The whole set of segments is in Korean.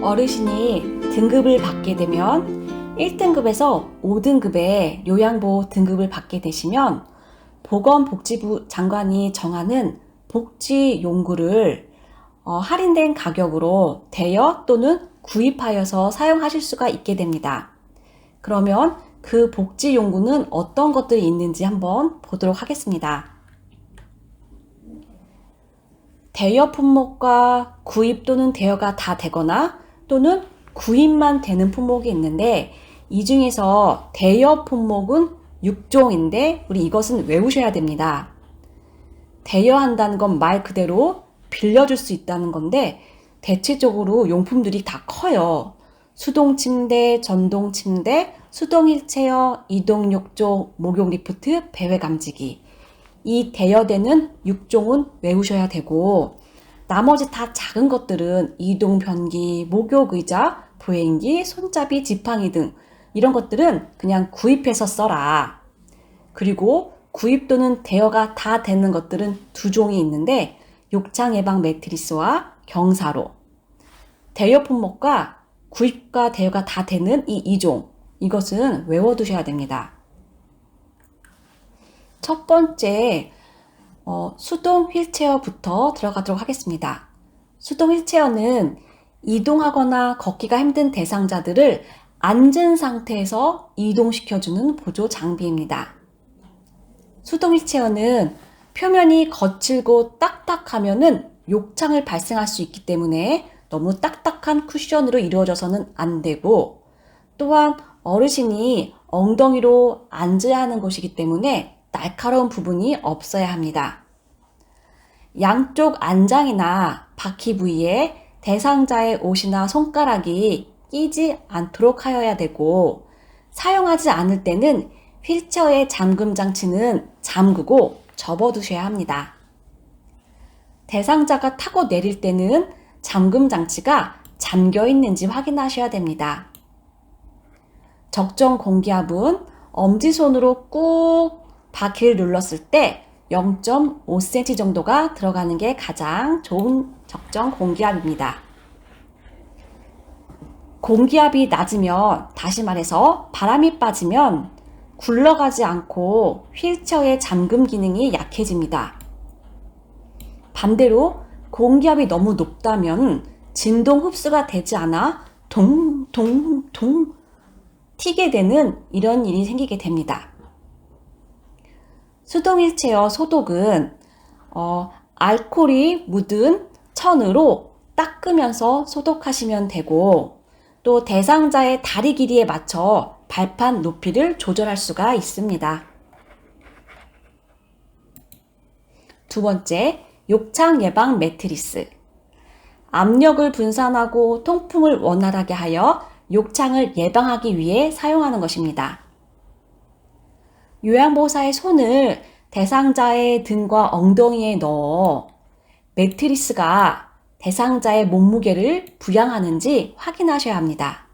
어르신이 등급을 받게 되면 1등급에서 5등급의 요양보호 등급을 받게 되시면 보건복지부 장관이 정하는 복지용구를 할인된 가격으로 대여 또는 구입하여서 사용하실 수가 있게 됩니다. 그러면 그 복지용구는 어떤 것들이 있는지 한번 보도록 하겠습니다. 대여 품목과 구입 또는 대여가 다 되거나 또는 구입만 되는 품목이 있는데, 이 중에서 대여 품목은 6종인데 우리 이것은 외우셔야 됩니다. 대여한다는 건 말 그대로 빌려줄 수 있다는 건데, 대체적으로 용품들이 다 커요. 수동 침대, 전동 침대, 수동 휠체어, 이동 욕조, 목욕 리프트, 배회 감지기. 이 대여되는 6종은 외우셔야 되고, 나머지 다 작은 것들은 이동 변기, 목욕 의자, 보행기, 손잡이, 지팡이 등 이런 것들은 그냥 구입해서 써라. 그리고 구입 또는 대여가 다 되는 것들은 2종이 있는데, 욕창 예방 매트리스와 경사로. 대여 품목과 구입과 대여가 다 되는 이 2종, 이것은 외워두셔야 됩니다. 첫 번째, 수동 휠체어부터 들어가도록 하겠습니다. 수동 휠체어는 이동하거나 걷기가 힘든 대상자들을 앉은 상태에서 이동시켜주는 보조 장비입니다. 수동 휠체어는 표면이 거칠고 딱딱하면은 욕창을 발생할 수 있기 때문에 너무 딱딱한 쿠션으로 이루어져서는 안 되고, 또한 어르신이 엉덩이로 앉아야 하는 곳이기 때문에 날카로운 부분이 없어야 합니다. 양쪽 안장이나 바퀴 부위에 대상자의 옷이나 손가락이 끼지 않도록 하여야 되고, 사용하지 않을 때는 휠체어의 잠금 장치는 잠그고 접어두셔야 합니다. 대상자가 타고 내릴 때는 잠금 장치가 잠겨 있는지 확인하셔야 됩니다. 적정 공기압은 엄지손으로 꾹 바퀴를 눌렀을 때 0.5cm 정도가 들어가는 게 가장 좋은 적정 공기압입니다. 공기압이 낮으면, 다시 말해서 바람이 빠지면 굴러가지 않고 휠체어의 잠금 기능이 약해집니다. 반대로 공기압이 너무 높다면 진동 흡수가 되지 않아 동동동 튀게 되는 이런 일이 생기게 됩니다. 수동 휠체어 소독은 알코올이 묻은 천으로 닦으면서 소독하시면 되고, 또 대상자의 다리 길이에 맞춰 발판 높이를 조절할 수가 있습니다. 두 번째, 욕창 예방 매트리스. 압력을 분산하고 통풍을 원활하게 하여 욕창을 예방하기 위해 사용하는 것입니다. 요양보호사의 손을 대상자의 등과 엉덩이에 넣어 매트리스가 대상자의 몸무게를 부양하는지 확인하셔야 합니다.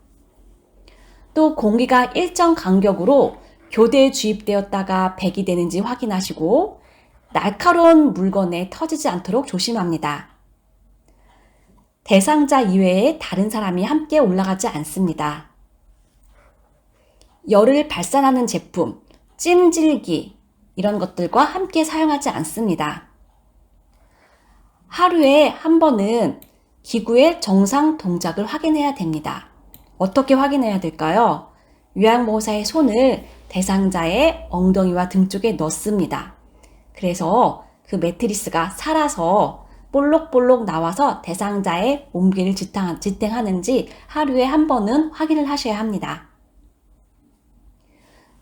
또 공기가 일정 간격으로 교대에 주입되었다가 배기되는지 확인하시고, 날카로운 물건에 터지지 않도록 조심합니다. 대상자 이외에 다른 사람이 함께 올라가지 않습니다. 열을 발산하는 제품, 찜질기 이런 것들과 함께 사용하지 않습니다. 하루에 한 번은 기구의 정상 동작을 확인해야 됩니다. 어떻게 확인해야 될까요? 요양보호사의 손을 대상자의 엉덩이와 등 쪽에 넣습니다. 그래서 그 매트리스가 살아서 볼록볼록 나와서 대상자의 몸무게를 지탱하는지 하루에 한 번은 확인을 하셔야 합니다.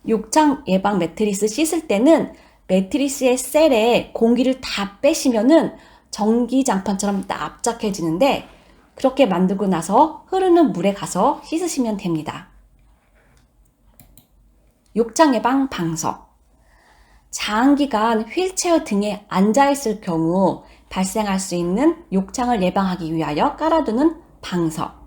욕창 예방 매트리스 씻을 때는 매트리스의 셀에 공기를 다 빼시면은 전기장판처럼 납작해지는데, 그렇게 만들고 나서 흐르는 물에 가서 씻으시면 됩니다. 욕창 예방 방석. 장기간 휠체어 등에 앉아있을 경우 발생할 수 있는 욕창을 예방하기 위하여 깔아두는 방석.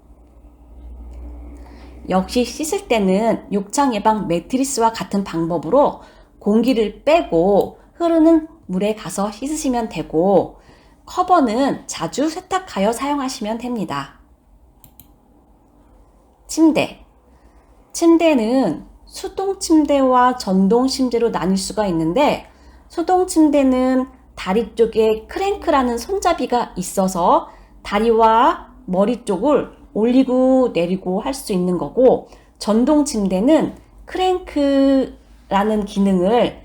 역시 씻을 때는 욕창 예방 매트리스와 같은 방법으로 공기를 빼고 흐르는 물에 가서 씻으시면 되고, 커버는 자주 세탁하여 사용하시면 됩니다. 침대. 침대는 수동 침대와 전동 침대로 나뉠 수가 있는데, 수동 침대는 다리 쪽에 크랭크라는 손잡이가 있어서 다리와 머리 쪽을 올리고 내리고 할 수 있는 거고, 전동 침대는 크랭크라는 기능을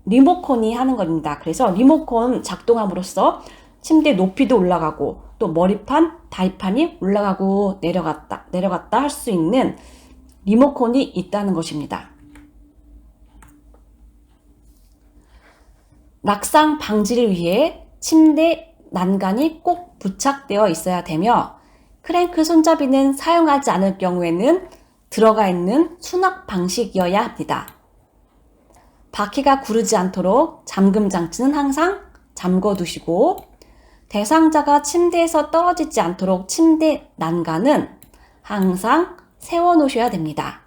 리모컨이 하는 겁니다. 그래서 리모컨 작동함으로써 침대 높이도 올라가고 또 머리판, 다리판이 올라가고 내려갔다 할 수 있는 리모컨이 있다는 것입니다. 낙상 방지를 위해 침대 난간이 꼭 부착되어 있어야 되며, 크랭크 손잡이는 사용하지 않을 경우에는 들어가 있는 수납 방식이어야 합니다. 바퀴가 구르지 않도록 잠금 장치는 항상 잠궈 두시고, 대상자가 침대에서 떨어지지 않도록 침대 난간은 항상 세워 놓으셔야 됩니다.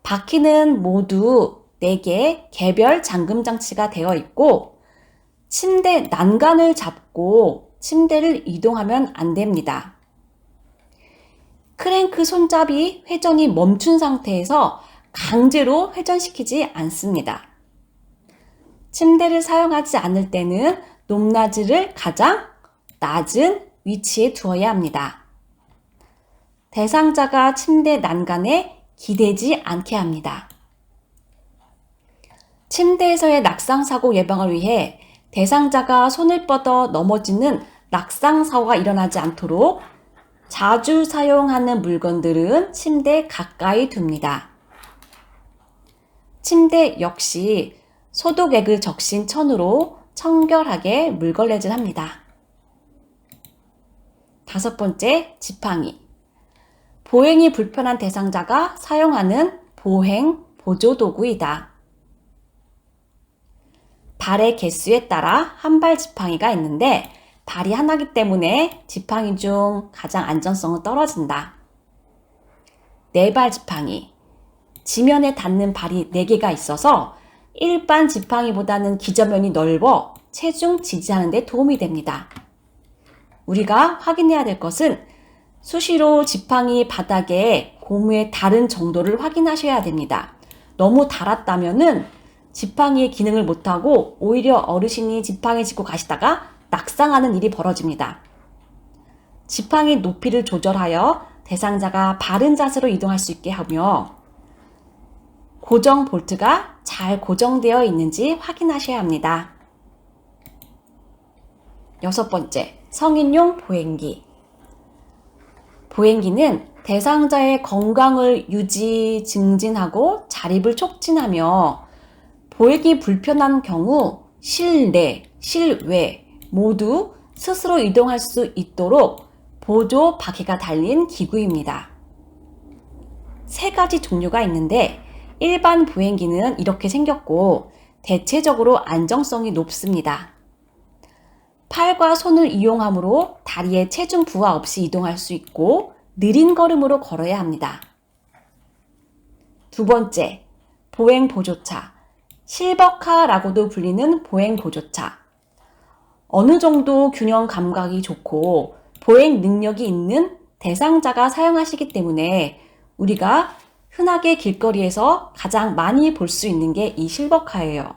바퀴는 모두 4개 개별 잠금 장치가 되어 있고, 침대 난간을 잡고 침대를 이동하면 안 됩니다. 크랭크 손잡이 회전이 멈춘 상태에서 강제로 회전시키지 않습니다. 침대를 사용하지 않을 때는 높낮이를 가장 낮은 위치에 두어야 합니다. 대상자가 침대 난간에 기대지 않게 합니다. 침대에서의 낙상사고 예방을 위해 대상자가 손을 뻗어 넘어지는 낙상사고가 일어나지 않도록 자주 사용하는 물건들은 침대 가까이 둡니다. 침대 역시 소독액을 적신 천으로 청결하게 물걸레질합니다. 5번째, 지팡이. 보행이 불편한 대상자가 사용하는 보행 보조도구이다. 발의 개수에 따라 한 발 지팡이가 있는데, 발이 하나이기 때문에 지팡이 중 가장 안전성은 떨어진다. 4발 지팡이. 지면에 닿는 발이 4개가 있어서 일반 지팡이보다는 기저면이 넓어 체중 지지하는 데 도움이 됩니다. 우리가 확인해야 될 것은 수시로 지팡이 바닥에 고무의 닳은 정도를 확인하셔야 됩니다. 너무 닳았다면은 지팡이의 기능을 못하고 오히려 어르신이 지팡이 짚고 가시다가 낙상하는 일이 벌어집니다. 지팡이 높이를 조절하여 대상자가 바른 자세로 이동할 수 있게 하며, 고정 볼트가 잘 고정되어 있는지 확인하셔야 합니다. 6번째, 성인용 보행기. 보행기는 대상자의 건강을 증진하고 자립을 촉진하며, 보행이 불편한 경우 실내, 실외 모두 스스로 이동할 수 있도록 보조 바퀴가 달린 기구입니다. 3가지 종류가 있는데, 일반 보행기는 이렇게 생겼고 대체적으로 안정성이 높습니다. 팔과 손을 이용함으로 다리에 체중 부하 없이 이동할 수 있고 느린 걸음으로 걸어야 합니다. 2번째, 보행 보조차. 실버카라고도 불리는 보행 보조차. 어느 정도 균형 감각이 좋고 보행 능력이 있는 대상자가 사용하시기 때문에 우리가 흔하게 길거리에서 가장 많이 볼 수 있는 게 이 실버카예요.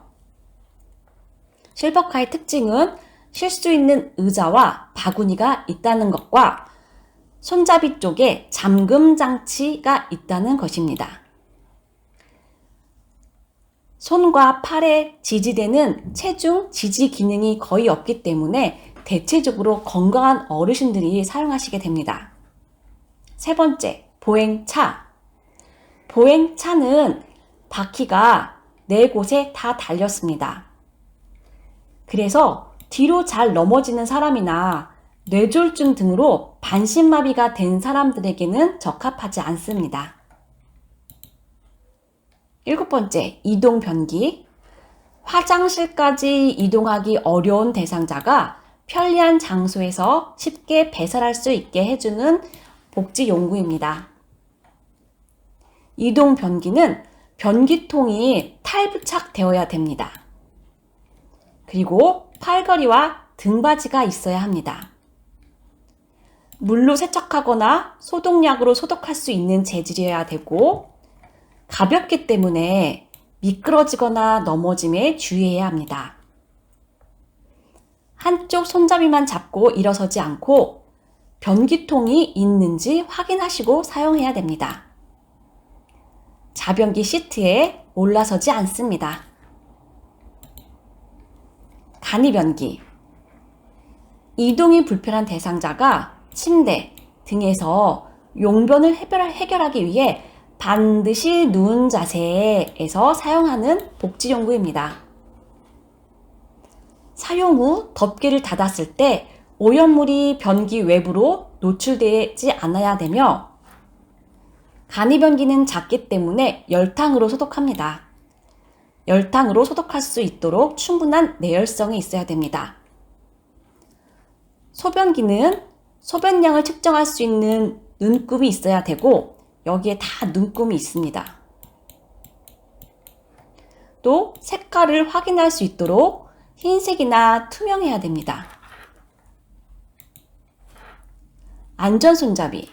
실버카의 특징은 쉴 수 있는 의자와 바구니가 있다는 것과 손잡이 쪽에 잠금 장치가 있다는 것입니다. 손과 팔에 지지되는 체중 지지 기능이 거의 없기 때문에 대체적으로 건강한 어르신들이 사용하시게 됩니다. 3번째, 보행차. 보행차는 바퀴가 4곳에 다 달렸습니다. 그래서 뒤로 잘 넘어지는 사람이나 뇌졸중 등으로 반신마비가 된 사람들에게는 적합하지 않습니다. 7번째, 이동 변기. 화장실까지 이동하기 어려운 대상자가 편리한 장소에서 쉽게 배설할 수 있게 해주는 복지용구입니다. 이동 변기는 변기통이 탈부착되어야 됩니다. 그리고 팔걸이와 등받이가 있어야 합니다. 물로 세척하거나 소독약으로 소독할 수 있는 재질이어야 되고 가볍기 때문에 미끄러지거나 넘어짐에 주의해야 합니다. 한쪽 손잡이만 잡고 일어서지 않고 변기통이 있는지 확인하시고 사용해야 됩니다. 자변기 시트에 올라서지 않습니다. 간이변기. 이동이 불편한 대상자가 침대 등에서 용변을 해결하기 위해 반드시 누운 자세에서 사용하는 복지용구입니다. 사용 후 덮개를 닫았을 때 오염물이 변기 외부로 노출되지 않아야 되며 간이변기는 작기 때문에 열탕으로 소독합니다. 열탕으로 소독할 수 있도록 충분한 내열성이 있어야 됩니다. 소변기는 소변량을 측정할 수 있는 눈금이 있어야 되고 여기에 다 눈금이 있습니다. 또 색깔을 확인할 수 있도록 흰색이나 투명해야 됩니다. 안전손잡이.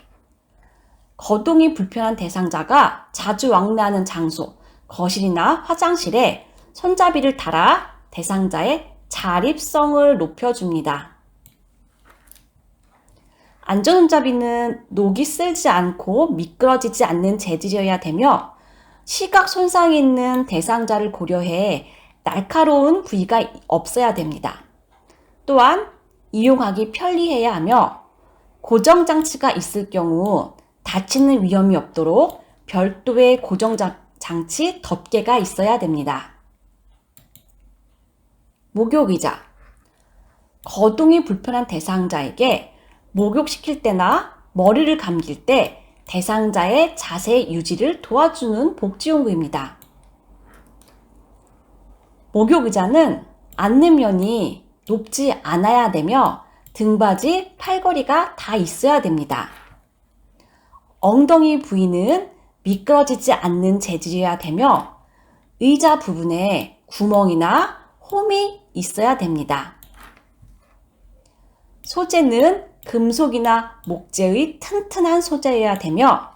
거동이 불편한 대상자가 자주 왕래하는 장소, 거실이나 화장실에 손잡이를 달아 대상자의 자립성을 높여줍니다. 안전손잡이는 녹이 쓸지 않고 미끄러지지 않는 재질이어야 되며 시각 손상이 있는 대상자를 고려해 날카로운 부위가 없어야 됩니다. 또한 이용하기 편리해야 하며 고정장치가 있을 경우 다치는 위험이 없도록 별도의 고정장치 덮개가 있어야 됩니다. 목욕의자. 거동이 불편한 대상자에게 목욕시킬 때나 머리를 감길 때 대상자의 자세 유지를 도와주는 복지용구입니다. 목욕의자는 앉는 면이 높지 않아야 되며 등받이, 팔걸이가 다 있어야 됩니다. 엉덩이 부위는 미끄러지지 않는 재질이어야 되며 의자 부분에 구멍이나 홈이 있어야 됩니다. 소재는 금속이나 목재의 튼튼한 소재여야 되며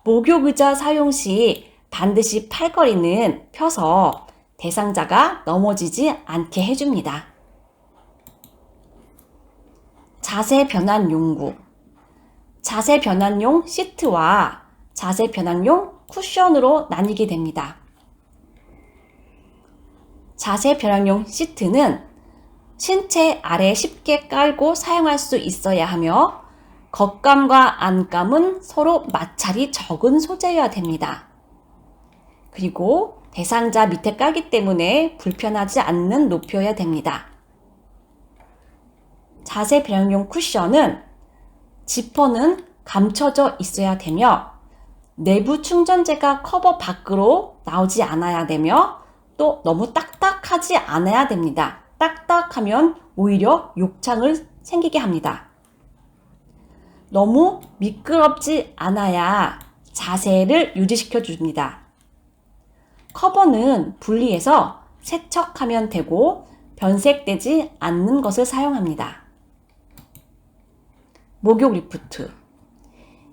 목욕의자 사용 시 반드시 팔걸이는 펴서 대상자가 넘어지지 않게 해줍니다. 자세 변환 용구. 자세 변환용 시트와 자세 변환용 쿠션으로 나뉘게 됩니다. 자세 변환용 시트는 신체 아래 쉽게 깔고 사용할 수 있어야 하며 겉감과 안감은 서로 마찰이 적은 소재여야 됩니다. 그리고 대상자 밑에 깔기 때문에 불편하지 않는 높이여야 됩니다. 자세 변환용 쿠션은 지퍼는 감춰져 있어야 되며 내부 충전재가 커버 밖으로 나오지 않아야 되며 또 너무 딱딱하지 않아야 됩니다. 딱딱하면 오히려 욕창을 생기게 합니다. 너무 미끄럽지 않아야 자세를 유지시켜 줍니다. 커버는 분리해서 세척하면 되고 변색되지 않는 것을 사용합니다. 목욕 리프트.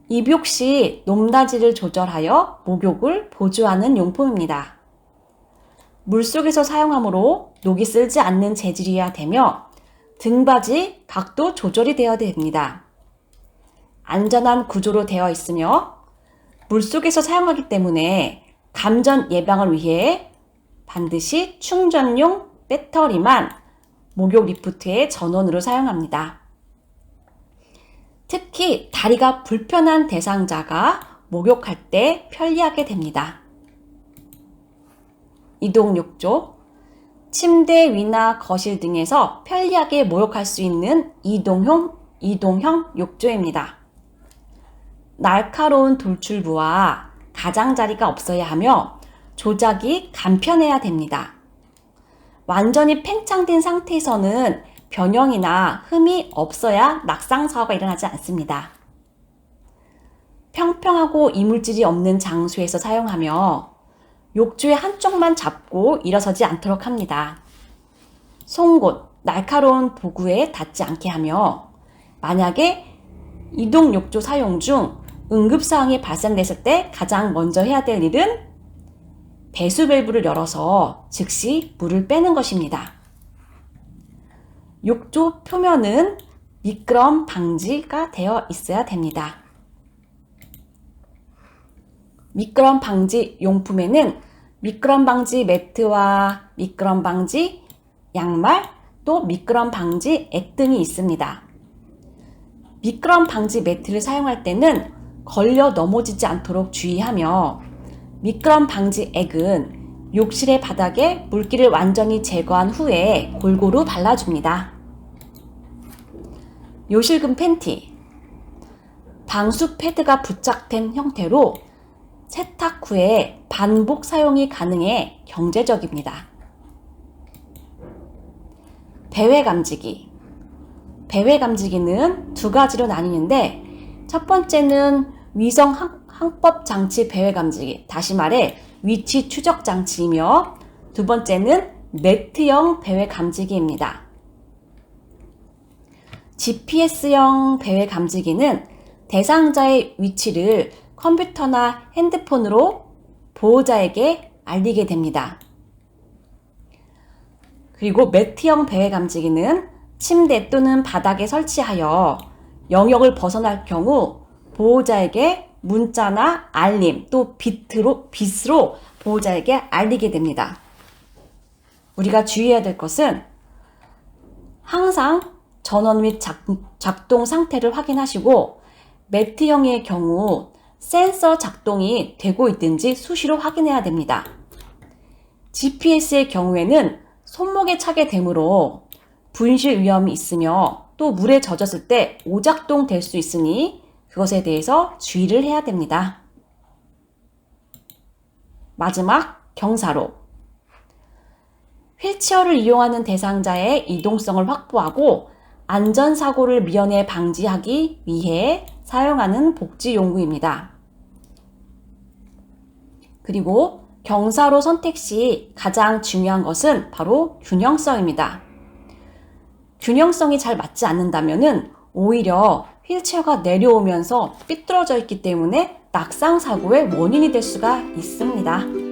입욕 시 높낮이를 조절하여 목욕을 보조하는 용품입니다. 물속에서 사용하므로 녹이 쓸지 않는 재질이어야 되며 등받이 각도 조절이 되어야 됩니다. 안전한 구조로 되어 있으며 물속에서 사용하기 때문에 감전 예방을 위해 반드시 충전용 배터리만 목욕 리프트의 전원으로 사용합니다. 특히 다리가 불편한 대상자가 목욕할 때 편리하게 됩니다. 이동 욕조. 침대 위나 거실 등에서 편리하게 목욕할 수 있는 이동형 욕조입니다. 날카로운 돌출부와 가장자리가 없어야 하며 조작이 간편해야 됩니다. 완전히 팽창된 상태에서는 변형이나 흠이 없어야 낙상 사고가 일어나지 않습니다. 평평하고 이물질이 없는 장소에서 사용하며 욕조의 한쪽만 잡고 일어서지 않도록 합니다. 송곳, 날카로운 도구에 닿지 않게 하며 만약에 이동욕조 사용 중 응급사항이 발생됐을 때 가장 먼저 해야 될 일은 배수 밸브를 열어서 즉시 물을 빼는 것입니다. 욕조 표면은 미끄럼 방지가 되어 있어야 됩니다. 미끄럼 방지 용품에는 미끄럼 방지 매트와 미끄럼 방지 양말, 또 미끄럼 방지 액 등이 있습니다. 미끄럼 방지 매트를 사용할 때는 걸려 넘어지지 않도록 주의하며, 미끄럼 방지 액은 욕실의 바닥에 물기를 완전히 제거한 후에 골고루 발라줍니다. 요실금 팬티, 방수 패드가 부착된 형태로 세탁 후에 반복 사용이 가능해 경제적입니다. 배회 감지기. 배회 감지기는 두 가지로 나뉘는데, 첫 번째는 위성 항법 장치 배회 감지기, 다시 말해 위치 추적 장치이며, 두 번째는 매트형 배회 감지기입니다. GPS형 배회 감지기는 대상자의 위치를 컴퓨터나 핸드폰으로 보호자에게 알리게 됩니다. 그리고 매트형 배회 감지기는 침대 또는 바닥에 설치하여 영역을 벗어날 경우 보호자에게 문자나 알림, 또 빛으로 보호자에게 알리게 됩니다. 우리가 주의해야 될 것은 항상 전원 및 작동 상태를 확인하시고, 매트형의 경우 센서 작동이 되고 있든지 수시로 확인해야 됩니다. GPS의 경우에는 손목에 차게 되므로 분실 위험이 있으며, 또 물에 젖었을 때 오작동 될 수 있으니 그것에 대해서 주의를 해야 됩니다. 마지막, 경사로. 휠체어를 이용하는 대상자의 이동성을 확보하고 안전사고를 미연에 방지하기 위해 사용하는 복지용구입니다. 그리고 경사로 선택 시 가장 중요한 것은 바로 균형성입니다. 균형성이 잘 맞지 않는다면 오히려 휠체어가 내려오면서 삐뚤어져 있기 때문에 낙상사고의 원인이 될 수가 있습니다.